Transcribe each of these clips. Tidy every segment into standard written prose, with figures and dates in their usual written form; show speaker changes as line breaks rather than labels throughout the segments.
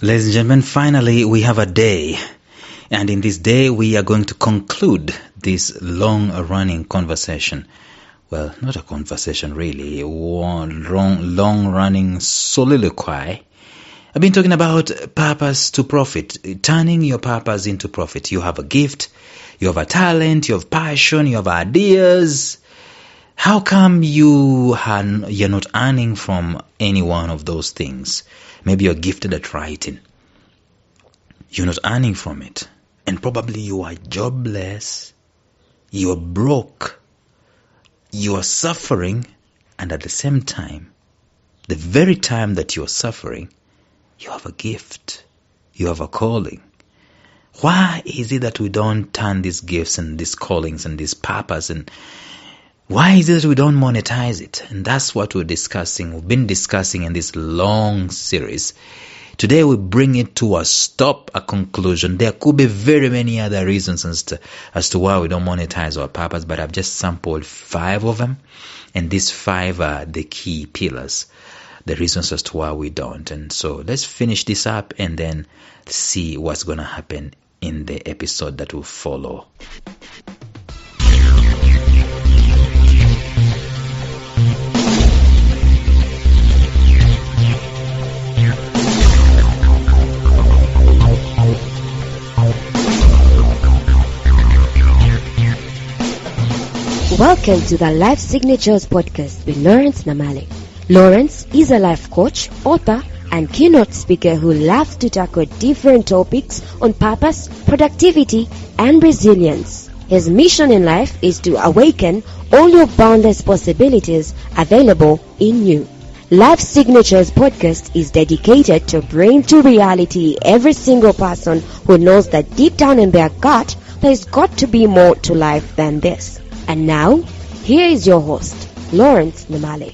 Ladies and gentlemen, finally we have a day. And in this day we are going to conclude this long-running conversation. Well, not a conversation really, one long-running soliloquy. I've been talking about purpose to profit, turning your purpose into profit. You have a gift, you have a talent, you have passion, you have ideas. How come you're not earning from any one of those things? Maybe you're gifted at writing. You're not earning from it. And probably you are jobless. You are broke. You are suffering. And at the same time, the very time that you are suffering, you have a gift. You have a calling. Why is it that we don't turn these gifts and these callings and this purpose, and why is it that we don't monetize it? And that's what we're discussing. We've been discussing in this long series. Today we bring it to a stop, a conclusion. There could be very many other reasons as to why we don't monetize our purpose, but I've just sampled 5 of them. And these 5 are the key pillars, the reasons as to why we don't. And so let's finish this up and then see what's going to happen in the episode that will follow.
Welcome to the Life Signatures podcast with Lawrence Namale. Lawrence is a life coach, author, and keynote speaker who loves to tackle different topics on purpose, productivity, and resilience. His mission in life is to awaken all your boundless possibilities available in you. Life Signatures podcast is dedicated to bring to reality every single person who knows that deep down in their gut, there's got to be more to life than this. And now, here is your host, Lawrence Namale.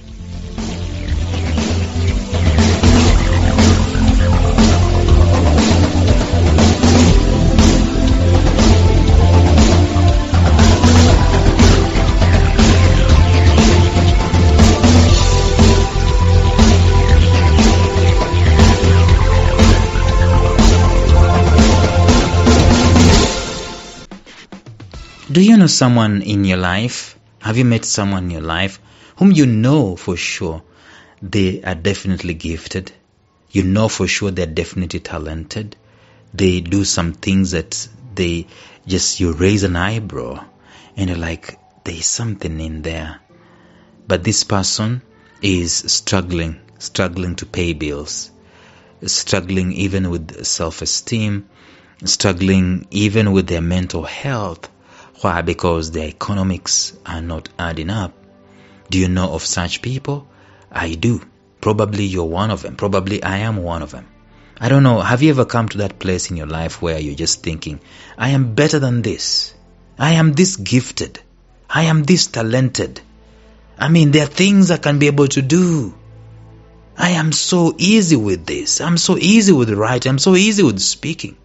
Do you know someone in your life? Have you met someone in your life whom you know for sure they are definitely gifted? You know for sure they're definitely talented. They do some things that you raise an eyebrow and you're like, there's something in there. But this person is struggling to pay bills, struggling even with self-esteem, struggling even with their mental health. Why? Because their economics are not adding up. Do you know of such people? I do. Probably you're one of them. Probably I am one of them. I don't know. Have you ever come to that place in your life where you're just thinking, I am better than this. I am this gifted. I am this talented. I mean, there are things I can be able to do. I am so easy with this. I'm so easy with writing. I'm so easy with speaking.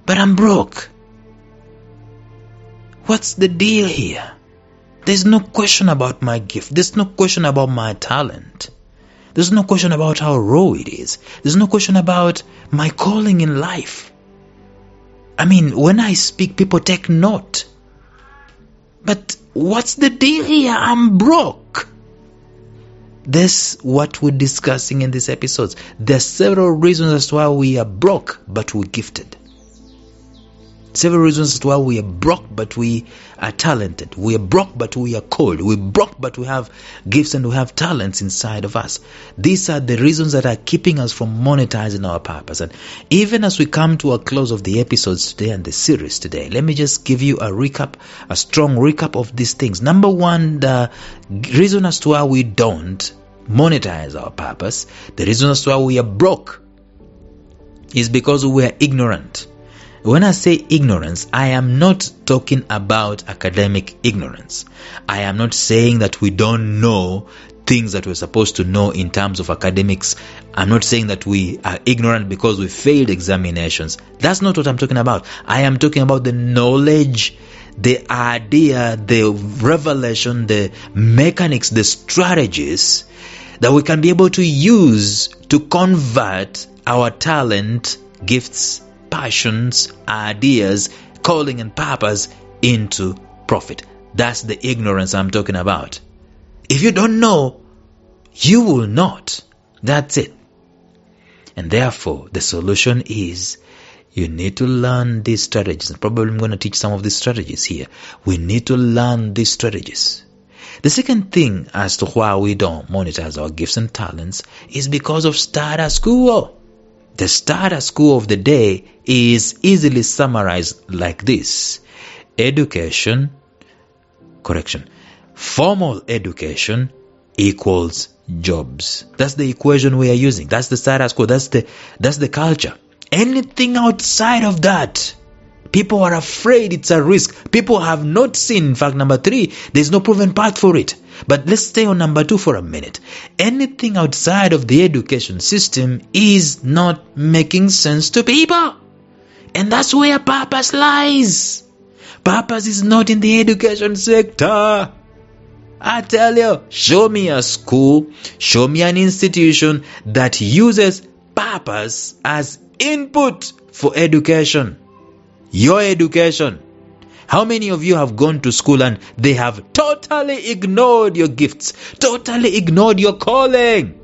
But I'm broke. What's the deal here? There's no question about my gift. There's no question about my talent. There's no question about how raw it is. There's no question about my calling in life. I mean, when I speak, people take note. But what's the deal here? I'm broke. That's what we're discussing in these episodes. There's several reasons as to why we are broke, but we're gifted. Several reasons as to why we are broke, but we are talented. We are broke, but we are called. We're broke, but we have gifts and we have talents inside of us. These are the reasons that are keeping us from monetizing our purpose. And even as we come to a close of the episodes today and the series today, let me just give you a strong recap of these things. Number 1, the reason as to why we don't monetize our purpose, the reason as to why we are broke, is because we are ignorant. When I say ignorance, I am not talking about academic ignorance. I am not saying that we don't know things that we're supposed to know in terms of academics. I'm not saying that we are ignorant because we failed examinations. That's not what I'm talking about. I am talking about the knowledge, the idea, the revelation, the mechanics, the strategies that we can be able to use to convert our talent, gifts, passions, ideas, calling and purpose into profit. That's the ignorance I'm talking about. If you don't know, you will not. That's it. And therefore, the solution is you need to learn these strategies. And probably I'm going to teach some of these strategies here. We need to learn these strategies. The second thing as to why we don't monetize our gifts and talents is because of status quo. The status quo of the day is easily summarized like this. Formal education equals jobs. That's the equation we are using. That's the status quo. That's the culture. Anything outside of that, people are afraid it's a risk. People have not seen, in fact, number 3, there's no proven path for it. But let's stay on number 2 for a minute. Anything outside of the education system is not making sense to people. And that's where purpose lies. Purpose is not in the education sector. I tell you, show me a school, show me an institution that uses purpose as input for education. Your education. How many of you have gone to school and they have totally ignored your gifts, totally ignored your calling,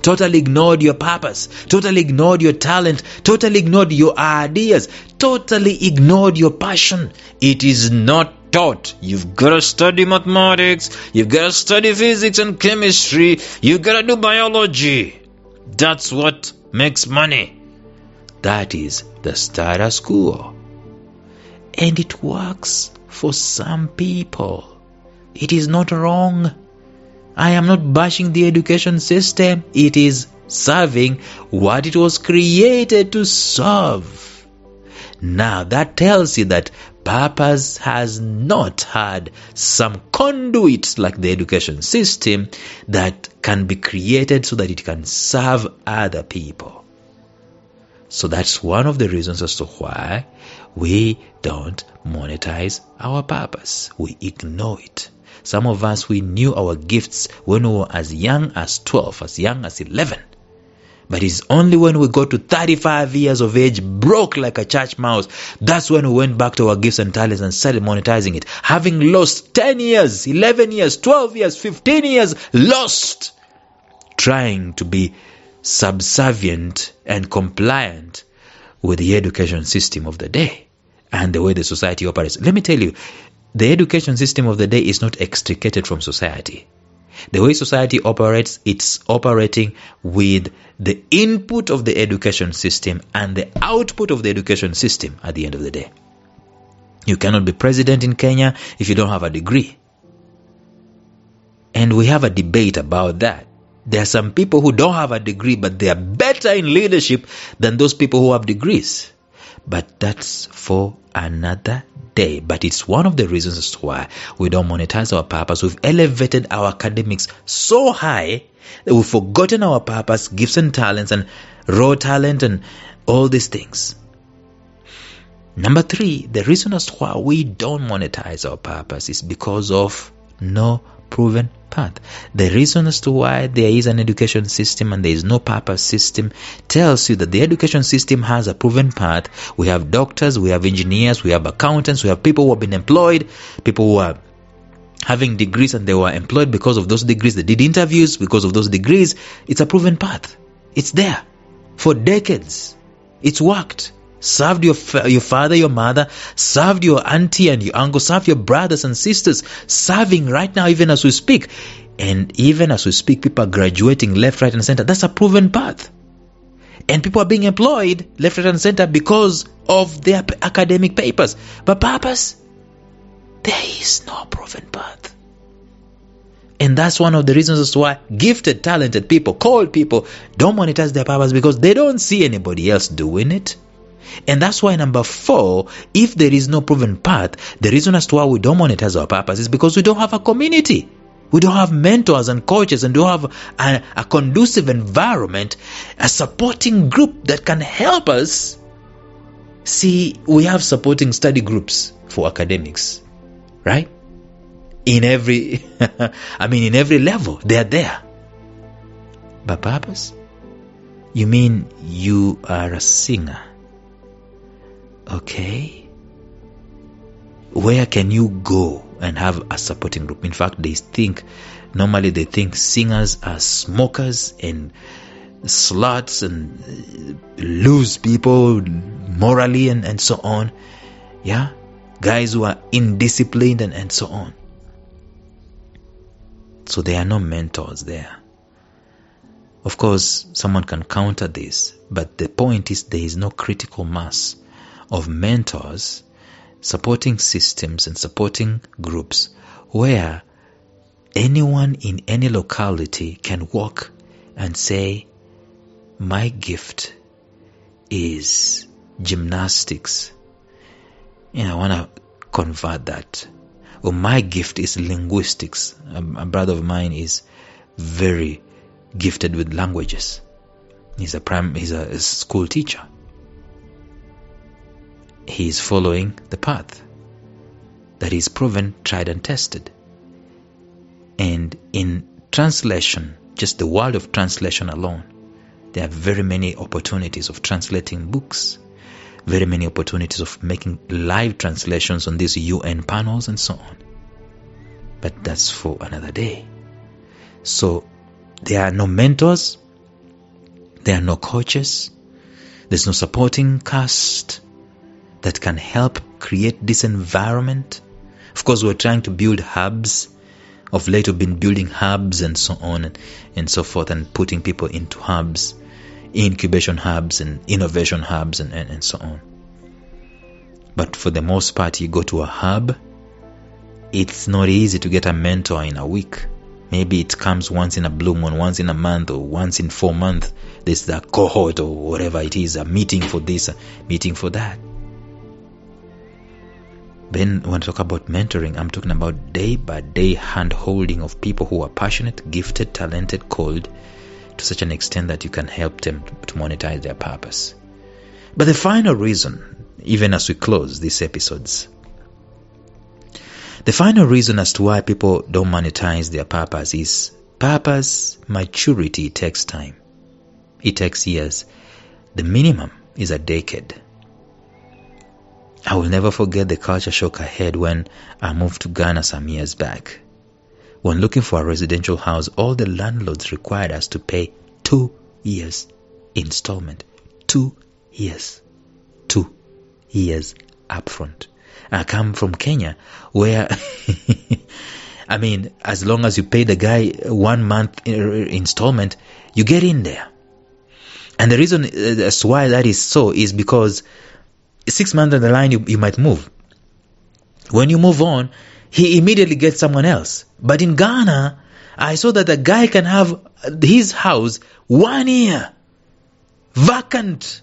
totally ignored your purpose, totally ignored your talent, totally ignored your ideas, totally ignored your passion? It is not taught. You've got to study mathematics, you've got to study physics and chemistry, you've got to do biology. That's what makes money. That is the status quo. And it works for some people. It is not wrong. I am not bashing the education system. It is serving what it was created to serve. Now that tells you that purpose has not had some conduit like the education system that can be created so that it can serve other people. So that's one of the reasons as to why we don't monetize our purpose. We ignore it. Some of us, we knew our gifts when we were as young as 12, as young as 11. But it's only when we got to 35 years of age, broke like a church mouse, that's when we went back to our gifts and talents and started monetizing it. Having lost 10 years, 11 years, 12 years, 15 years, lost trying to be subservient and compliant with the education system of the day and the way the society operates. Let me tell you, the education system of the day is not extricated from society. The way society operates, it's operating with the input of the education system and the output of the education system at the end of the day. You cannot be president in Kenya if you don't have a degree. And we have a debate about that. There are some people who don't have a degree, but they are better in leadership than those people who have degrees. But that's for another day. But it's one of the reasons as to why we don't monetize our purpose. We've elevated our academics so high that we've forgotten our purpose, gifts and talents, and raw talent, and all these things. Number 3, the reason as to why we don't monetize our purpose is because of no proven path. The reason as to why there is an education system and there is no purpose system tells you that the education system has a proven path. We have doctors, we have engineers, we have accountants, we have people who have been employed, people who are having degrees and they were employed because of those degrees. They did interviews because of those degrees. It's a proven path. It's there for decades. It's worked. Served your father, your mother, served your auntie and your uncle, served your brothers and sisters, serving right now even as we speak. And even as we speak, people are graduating left, right and center. That's a proven path. And people are being employed left, right and center because of their academic papers. But purpose, there is no proven path. And that's one of the reasons as to why gifted, talented people, called people don't monetize their purpose, because they don't see anybody else doing it. And that's why number 4, if there is no proven path, the reason as to why we don't monetize our purpose is because we don't have a community. We don't have mentors and coaches, and don't have a conducive environment, a supporting group that can help us. See, we have supporting study groups for academics, right? In every, in every level, they are there. But purpose? You mean you are a singer? Okay. Where can you go and have a supporting group? In fact, normally they think singers are smokers and sluts and lose people morally and so on. Yeah, guys who are indisciplined and so on. So there are no mentors there. Of course, someone can counter this, but the point is there is no critical mass of mentors, supporting systems and supporting groups where anyone in any locality can walk and say, my gift is gymnastics, I want to convert that. Or my gift is linguistics. A brother of mine is very gifted with languages. He's a school teacher. He is following the path that is proven, tried and tested. And in translation, just the world of translation alone, there are very many opportunities of translating books, very many opportunities of making live translations on these UN panels and so on. But that's for another day. So there are no mentors, there are no coaches, there's no supporting cast that can help create this environment. Of course, we're trying to build hubs. Of late, we've been building hubs and so on and so forth, and putting people into hubs, incubation hubs and innovation hubs and so on. But for the most part, you go to a hub, it's not easy to get a mentor in a week. Maybe it comes once in a blue moon, once in a month, or once in 4 months. There's the cohort or whatever it is, a meeting for this, a meeting for that. Then when I talk about mentoring, I'm talking about day-by-day hand-holding of people who are passionate, gifted, talented, called to such an extent that you can help them to monetize their purpose. But the final reason, even as we close these episodes, the final reason as to why people don't monetize their purpose is purpose maturity takes time. It takes years. The minimum is a decade. I will never forget the culture shock I had when I moved to Ghana some years back. When looking for a residential house, all the landlords required us to pay 2 years installment. 2 years. 2 years upfront. I come from Kenya where, I mean, as long as you pay the guy 1 month installment, you get in there. And the reason as to why that is so is because 6 months down the line, you might move. When you move on, he immediately gets someone else. But in Ghana, I saw that a guy can have his house 1 year vacant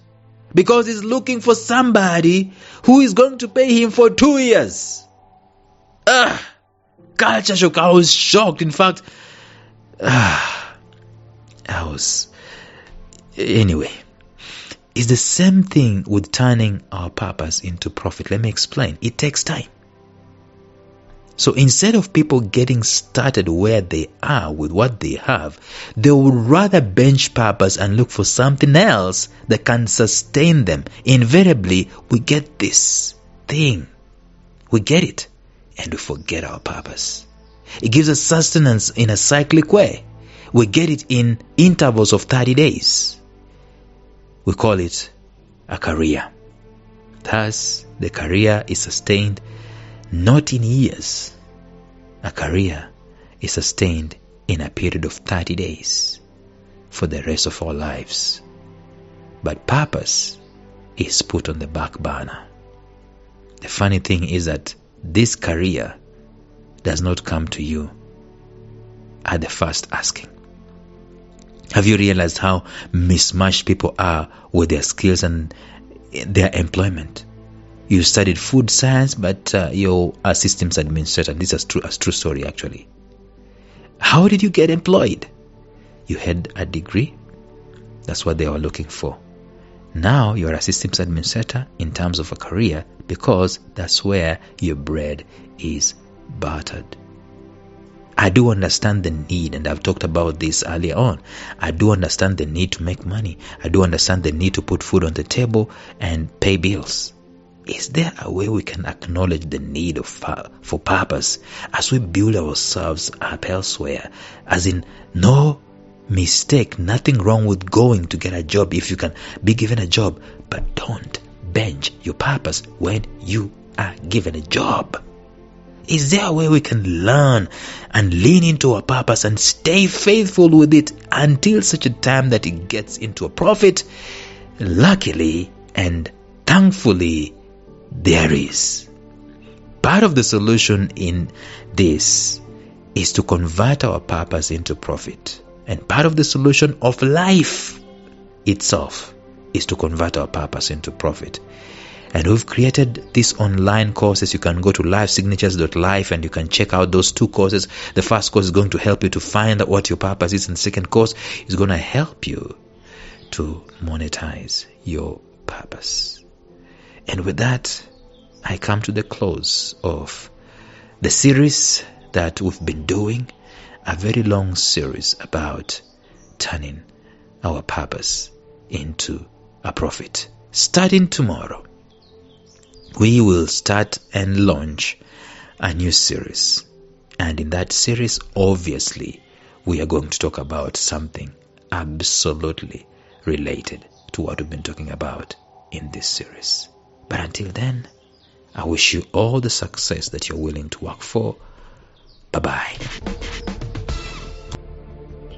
because he's looking for somebody who is going to pay him for 2 years. Culture shock. I was shocked. In fact, anyway. It's the same thing with turning our purpose into profit. Let me explain. It takes time. So instead of people getting started where they are with what they have, they would rather bench purpose and look for something else that can sustain them. Invariably, we get this thing. We get it and we forget our purpose. It gives us sustenance in a cyclic way. We get it in intervals of 30 days. We call it a career. Thus, the career is sustained not in years. A career is sustained in a period of 30 days for the rest of our lives. But purpose is put on the back burner. The funny thing is that this career does not come to you at the first asking. Have you realized how mismatched people are with their skills and their employment? You studied food science, but you're a systems administrator. This is a true story, actually. How did you get employed? You had a degree. That's what they were looking for. Now you're a systems administrator in terms of a career because that's where your bread is buttered. I do understand the need, and I've talked about this earlier on. I do understand the need to make money. I do understand the need to put food on the table and pay bills. Is there a way we can acknowledge the need for purpose as we build ourselves up elsewhere? As in, no mistake, nothing wrong with going to get a job if you can be given a job, but don't bench your purpose when you are given a job. Is there a way we can learn and lean into our purpose and stay faithful with it until such a time that it gets into a profit? Luckily and thankfully, there is. Part of the solution in this is to convert our purpose into profit. And part of the solution of life itself is to convert our purpose into profit. And we've created these online courses. You can go to lifesignatures.life and you can check out those two courses. The first course is going to help you to find out what your purpose is, and the second course is going to help you to monetize your purpose. And with that, I come to the close of the series that we've been doing, a very long series about turning our purpose into a profit. Starting tomorrow, we will start and launch a new series. And in that series, obviously, we are going to talk about something absolutely related to what we've been talking about in this series. But until then, I wish you all the success that you're willing to work for. Bye-bye.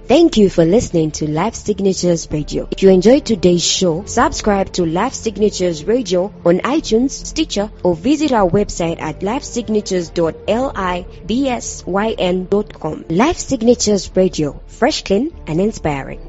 Thank you for listening to Life Signatures Radio. If you enjoyed today's show, subscribe to Life Signatures Radio on iTunes, Stitcher, or visit our website at lifesignatures.libsyn.com. Life Signatures Radio, fresh, clean, and inspiring.